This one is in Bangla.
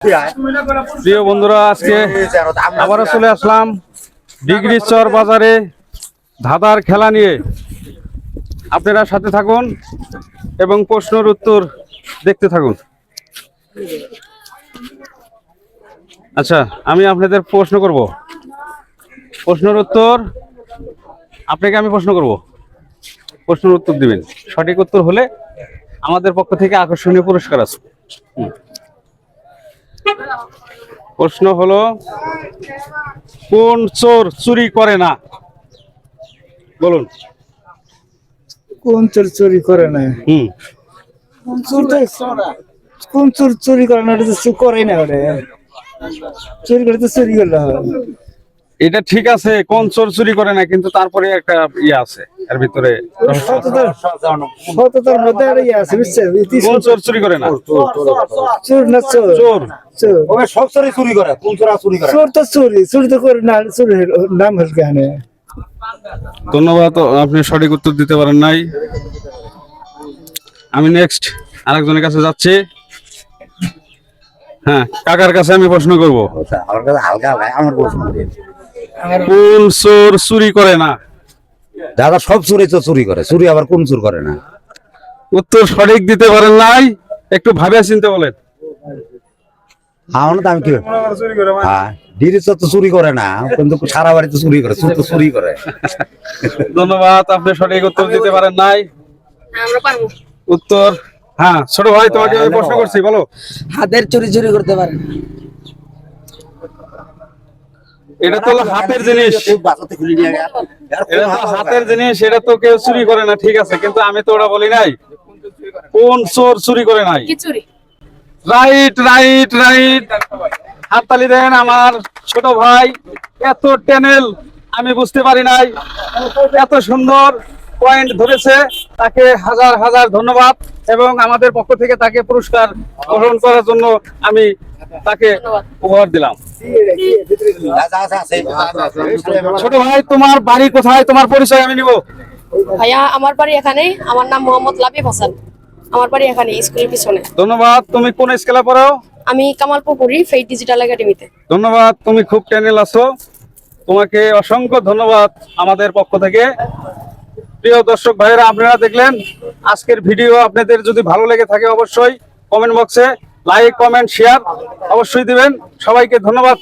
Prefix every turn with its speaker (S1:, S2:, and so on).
S1: প্রিয় বন্ধুরা, আজকে আবারও চলে আসলাম ডিগ্রি চর বাজারে ধাঁধার খেলা নিয়ে। আপনারা সাথে থাকুন এবং প্রশ্নের উত্তর দেখতে থাকুন। আচ্ছা, আমি আপনাদের প্রশ্ন করব। প্রশ্নের উত্তর আপনাকে আমি প্রশ্ন করব, প্রশ্নের উত্তর দিবেন। সঠিক উত্তর হলে আমাদের পক্ষ থেকে আকর্ষণীয় পুরস্কার আছে। প্রশ্ন হলো, কোন চোর চুরি করে না? বলুন।
S2: কোন চোর চুরি করে না? চোর তো কোন চোর চুরি করে না? ওটা তো চুরি করে না। ওটা চুরি করে তো চুরি করলে হয়।
S1: এটা ঠিক আছে, কোন চোর চুরি করে না, কিন্তু তারপরে একটা ইয়ে আছে এর ভিতরে।
S2: সততার মধ্যে একটা ইয়ে আছে, বুঝছেন?
S1: কোন চোর চুরি করে না?
S2: চোর না চোর?
S1: চোর।
S2: চোর
S3: ওকে সব চোরই চুরি করে, কোন চোর চুরি করে?
S2: চোর তো চুরি চুরি তো করে না। চুরির নাম হল কেন?
S1: ধন্যবাদ, আপনি সঠিক উত্তর দিতে পারেন নাই। আমি নেক্সট আরেকজনের কাছে যাচ্ছি। হ্যাঁ, কাকার কাছে আমি প্রশ্ন করব।
S3: আমার কাছে হালকা হালকা আমার প্রশ্ন করি।
S1: কোন চোর চুরি করে না?
S3: দাদা সব চোরই তো চুরি করে, চুরি আবার কোন চোর করে না?
S1: উত্তর সঠিক দিতে পারেন নাই, একটু ভাবে চিন্তে বলেন।
S3: আমার তো আমি কি হ্যাঁ, ডিরি চোর তো চুরি করে না, কিন্তু সারা বাড়ি তো চুরি করে, চোর তো চুরি করে।
S1: ধন্যবাদ, আপনি সঠিক উত্তর দিতে পারেন নাই। উত্তর, হ্যাঁ ছোট ভাই, তোমাকে আমি প্রশ্ন করছি, বলো।
S2: হাতের চুরি চুরি করতে পারে?
S1: এটা তো হাতের জিনিস, এটা তো হাতের জিনিস, এটা তো কেউ চুরি করে না, ঠিক আছে, কিন্তু আমি তো ওটা বলি নাই। কোন চোর চুরি করে নাই? রাইট রাইট রাইট, হাততালি দেন আমার ছোট ভাই। এত টেনেল আমি বুঝতে পারি নাই, এত সুন্দর পয়েন্ট ধরেছে, তাকে হাজার হাজার ধন্যবাদ। এবং আমাদের পক্ষ থেকে তাকে পুরস্কার গ্রহণ করার জন্য আমি তাকে উপহার দিলাম। ছোট ভাই, তোমার বাড়ি কোথায়? তোমার পরিচয় আমি নিব।
S4: ভাইয়া, আমার বাড়ি এখানে। আমার নাম মোহাম্মদ লাবিব হাসান। আমার বাড়ি এখানে, স্কুলের পিছনে।
S1: ধন্যবাদ। তুমি কোন স্কুলে পড়ো?
S4: আমি কামালপুর পড়ি, ফেইট ডিজিটাল একাডেমিতে।
S1: ধন্যবাদ, তুমি খুব টেনেল আছো, তোমাকে অসংখ্য ধন্যবাদ আমাদের পক্ষ থেকে। প্রিয় দর্শক ভাইয়েরা, আপনারা দেখলেন আজকের ভিডিও। আপনাদের যদি ভালো লেগে থাকে অবশ্যই কমেন্ট বক্সে লাইক কমেন্ট শেয়ার অবশ্যই দিবেন। সবাইকে ধন্যবাদ।